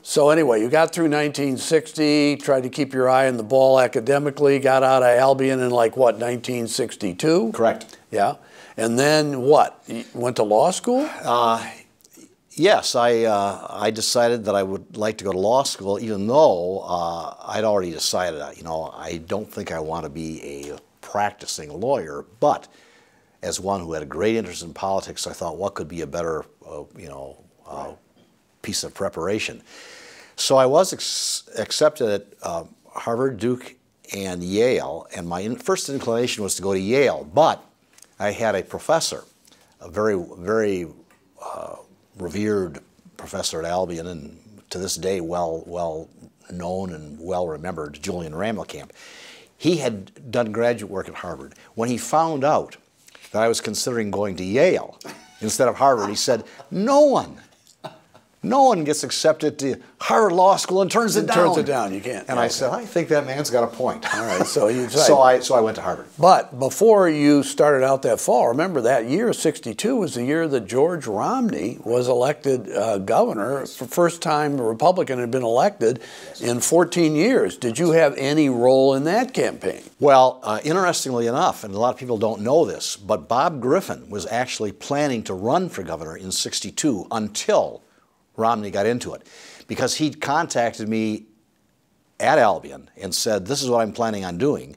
So anyway, you got through 1960, tried to keep your eye on the ball academically, got out of Albion in like what, 1962? Correct. Yeah. And then what? You went to law school? Yes, I decided that I would like to go to law school, even though I'd already decided, you know, I don't think I want to be a practicing lawyer, but as one who had a great interest in politics, I thought, what could be a better, you know, piece of preparation? So I was accepted at Harvard, Duke, and Yale, and my first inclination was to go to Yale, but I had a professor, a very revered professor at Albion, and to this day well known and well remembered, Julian Rammelkamp. He had done graduate work at Harvard. When he found out that I was considering going to Yale instead of Harvard, he said, no one gets accepted to Harvard Law School and turns it down. Turns it down, you can't. And I said, I think that man's got a point. All right, so you so I went to Harvard. But before you started out that fall, remember that year, 62, was the year that George Romney was elected governor. It's the first time a Republican had been elected in 14 years. Did you have any role in that campaign? Well, interestingly enough, and a lot of people don't know this, but Bob Griffin was actually planning to run for governor in 62 until Romney got into it, because he'd contacted me at Albion and said, this is what I'm planning on doing,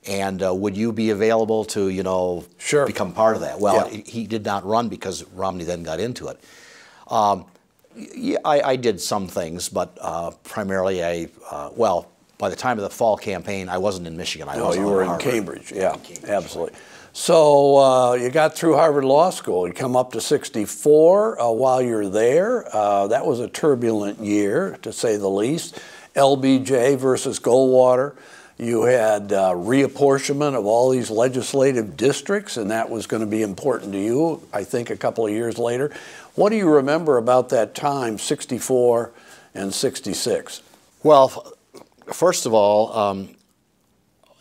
and would you be available to, you know, sure, become part of that? Well, yeah. He did not run because Romney then got into it. Yeah, I did some things, but primarily well, by the time of the fall campaign, I wasn't in Michigan. You were in Cambridge. Yeah, absolutely. So you got through Harvard Law School. You come up to 64 while you're there. That was a turbulent year, to say the least. LBJ versus Goldwater. You had reapportionment of all these legislative districts, and that was going to be important to you, I think, a couple of years later. What do you remember about that time, 64 and 66? Well, first of all,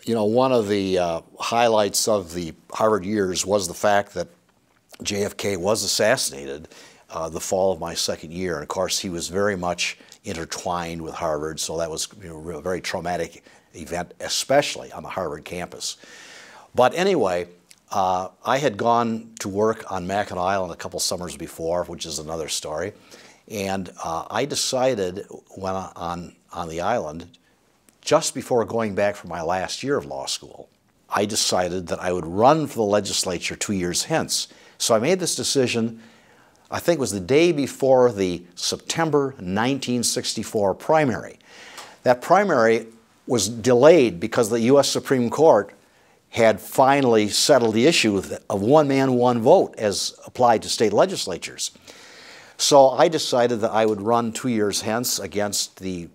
you know, one of the highlights of the Harvard years was the fact that JFK was assassinated the fall of my second year. And of course, he was very much intertwined with Harvard, so that was, you know, a very traumatic event, especially on the Harvard campus. But anyway, I had gone to work on Mackinac Island a couple summers before, which is another story. And I decided when on the island, just before going back for my last year of law school, I decided that I would run for the legislature 2 years hence. So I made this decision, I think it was the day before the September 1964 primary. That primary was delayed because the U.S. Supreme Court had finally settled the issue of one man, one vote as applied to state legislatures. So I decided that I would run 2 years hence against the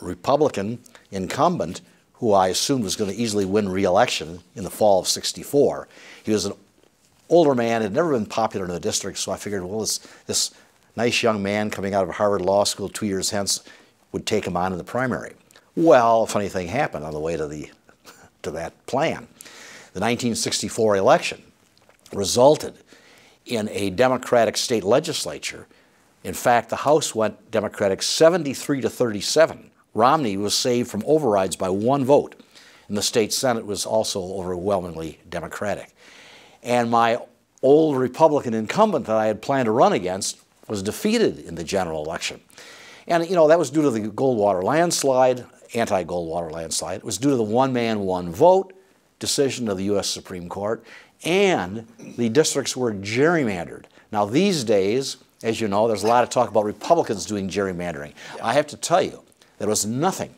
Republican incumbent, who I assumed was going to easily win re-election in the fall of 64. He was an older man, had never been popular in the district, so I figured, well, this nice young man coming out of Harvard Law School 2 years hence would take him on in the primary. Well, a funny thing happened on the way to that plan. The 1964 election resulted in a Democratic state legislature. In fact, the House went Democratic 73 to 37. Romney was saved from overrides by one vote, and the state Senate was also overwhelmingly Democratic. And my old Republican incumbent that I had planned to run against was defeated in the general election. And, you know, that was due to the Goldwater landslide, anti-Goldwater landslide. It was due to the one man, one vote decision of the U.S. Supreme Court, and the districts were gerrymandered. Now, these days, as you know, there's a lot of talk about Republicans doing gerrymandering. Yeah. I have to tell you, there was nothing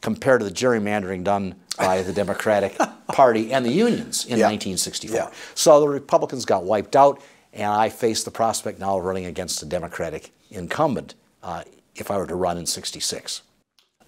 compared to the gerrymandering done by the Democratic Party and the unions in 1964. Yeah. So the Republicans got wiped out, and I faced the prospect now of running against a Democratic incumbent if I were to run in 66.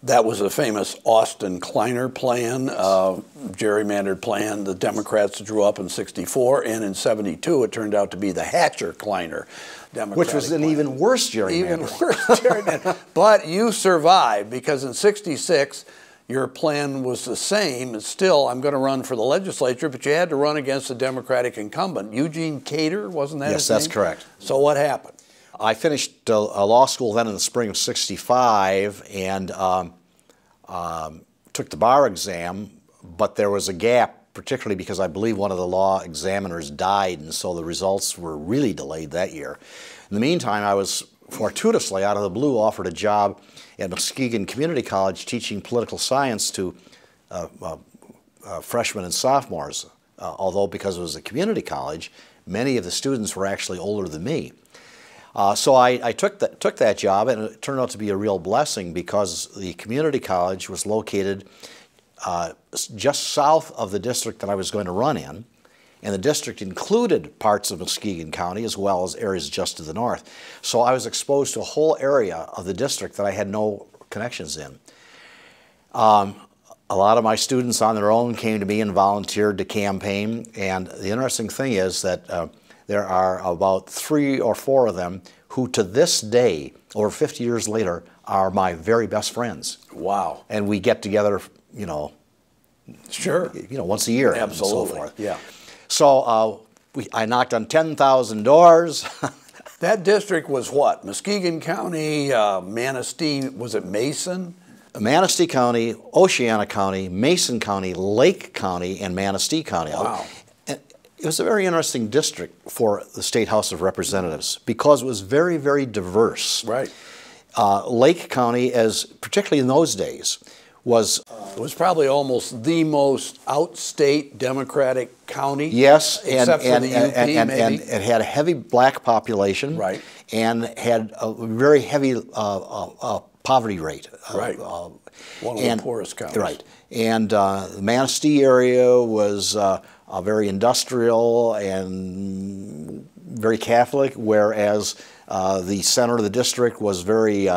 That was a famous Austin Kleiner plan, gerrymandered plan the Democrats drew up in 64, and in 72 it turned out to be the Hatcher-Kleiner Democratic Which was an even worse gerrymander. Even worse gerrymander. But you survived, because in 66 your plan was the same. It's still, I'm going to run for the legislature, but you had to run against a Democratic incumbent. Eugene Cater, wasn't that his name? Yes, that's correct. So what happened? I finished law school then in the spring of '65 and took the bar exam, but there was a gap, particularly because I believe one of the law examiners died, and so the results were really delayed that year. In the meantime, I was fortuitously, out of the blue, offered a job at Muskegon Community College teaching political science to freshmen and sophomores, although because it was a community college, many of the students were actually older than me. So I took that job, and it turned out to be a real blessing because the community college was located just south of the district that I was going to run in, and the district included parts of Muskegon County as well as areas just to the north. So I was exposed to a whole area of the district that I had no connections in. A lot of my students on their own came to me and volunteered to campaign, and the interesting thing is that there are about 3 or 4 of them who to this day, over 50 years later, are my very best friends. Wow. And we get together, you know, sure, once a year. Absolutely. And so forth. Yeah. So I knocked on 10,000 doors. That district was what? Muskegon County, Manistee, was it Mason? Manistee County, Oceana County, Mason County, Lake County, and Manistee County. Wow. It was a very interesting district for the State House of Representatives because it was very, very diverse. Right. Lake County, particularly in those days, was... it was probably almost the most outstate Democratic county. Yes, except for the UP, maybe. And it had a heavy black population. Right. And had a very heavy poverty rate. Right. One of the poorest counties. Right. And the Manistee area was very industrial and very Catholic, whereas the center of the district was very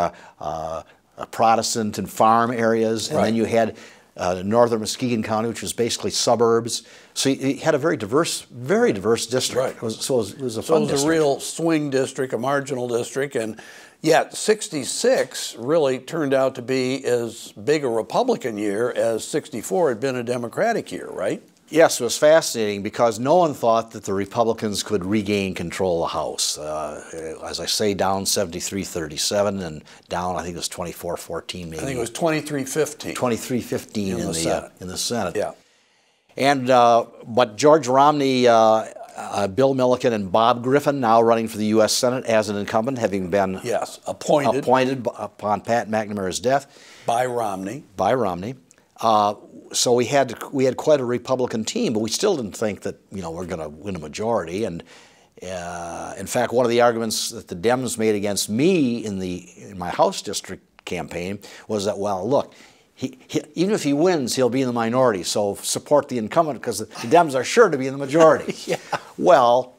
Protestant and farm areas. And then you had northern Muskegon County, which was basically suburbs. So you had a very diverse district. Right. It was a fun district. A real swing district, a marginal district, and yet '66 really turned out to be as big a Republican year as '64 had been a Democratic year, right? Yes, it was fascinating because no one thought that the Republicans could regain control of the House. As I say, down 73-37 and down, I think it was 24-14 maybe. I think it was 23-15. 23-15 in the Senate. Yeah. And but George Romney, Bill Milliken, and Bob Griffin, now running for the U.S. Senate as an incumbent, having been appointed upon Pat McNamara's death by Romney. So we had quite a Republican team, but we still didn't think that we're going to win a majority. And in fact, one of the arguments that the Dems made against me in my House district campaign was that, well, look, even if he wins, he'll be in the minority. So support the incumbent because the Dems are sure to be in the majority. Yeah. Well,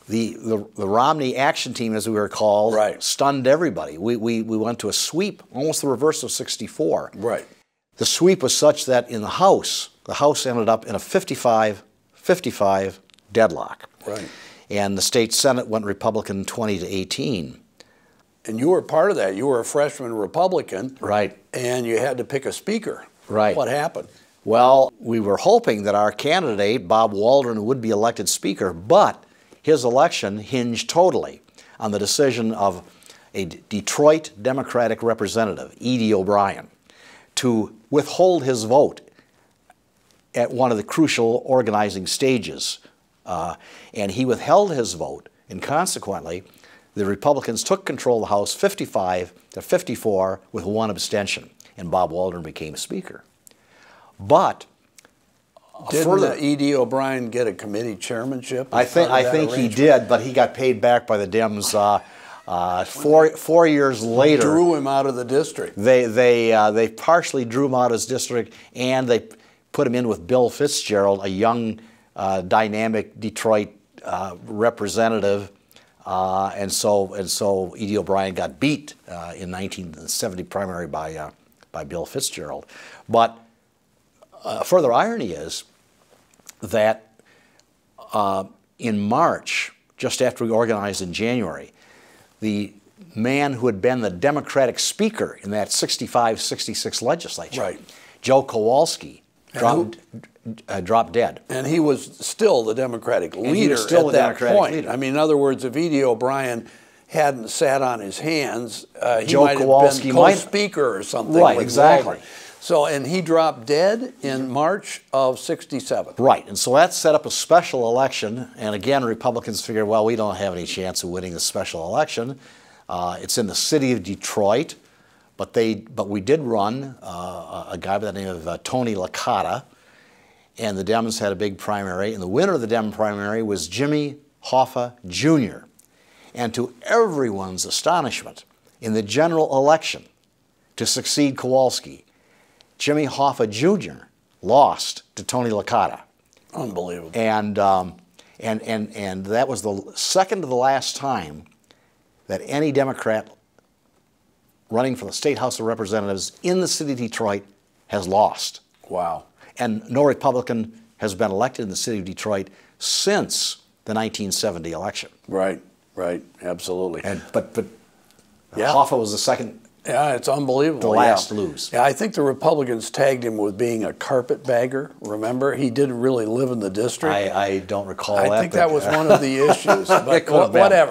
the Romney action team, as we were called, stunned everybody. We went to a sweep, almost the reverse of '64. Right. The sweep was such that in the House ended up in a 55-55 deadlock. Right. And the state Senate went Republican 20-18. And you were part of that. You were a freshman Republican. Right. And you had to pick a speaker. Right. What happened? Well, we were hoping that our candidate, Bob Waldron, would be elected speaker, but his election hinged totally on the decision of a Detroit Democratic representative, Edie O'Brien, to withhold his vote at one of the crucial organizing stages. And he withheld his vote, and consequently, the Republicans took control of the House 55-54 with 1 abstention, and Bob Waldron became Speaker. But didn't Edie O'Brien get a committee chairmanship? I think he did, but he got paid back by the Dems 4 years later. Drew him out of the district. They partially drew him out of his district, and they put him in with Bill Fitzgerald, a young, dynamic Detroit representative, and so Edie O'Brien got beat in 1970 primary by Bill Fitzgerald. But further irony is that in March, just after we organized in January, the man who had been the Democratic Speaker in that '65-66 legislature, Joe Kowalski, dropped dead. And he was still the Democratic leader still at the that Democratic point. leader. I mean, in other words, if E.D. O'Brien hadn't sat on his hands, he Joe might have Kowalski been might- co-speaker or something. Right, with exactly. Walter. So, and he dropped dead in March of '67. Right, and so that set up a special election, and again, Republicans figured, well, we don't have any chance of winning the special election. It's in the city of Detroit, but we did run a guy by the name of Tony Licata, and the Dems had a big primary, and the winner of the Dem primary was Jimmy Hoffa Jr. And to everyone's astonishment, in the general election to succeed Kowalski, Jimmy Hoffa Jr. lost to Tony Licata. Unbelievable. And that was the second to the last time that any Democrat running for the State House of Representatives in the city of Detroit has lost. Wow. And no Republican has been elected in the city of Detroit since the 1970 election. Right, right, absolutely. But Yeah. Hoffa was the second. Yeah, it's unbelievable. The last to lose. Yeah, I think the Republicans tagged him with being a carpetbagger. Remember, he didn't really live in the district. I don't recall that. I think that was one of the issues, but It could have been. whatever.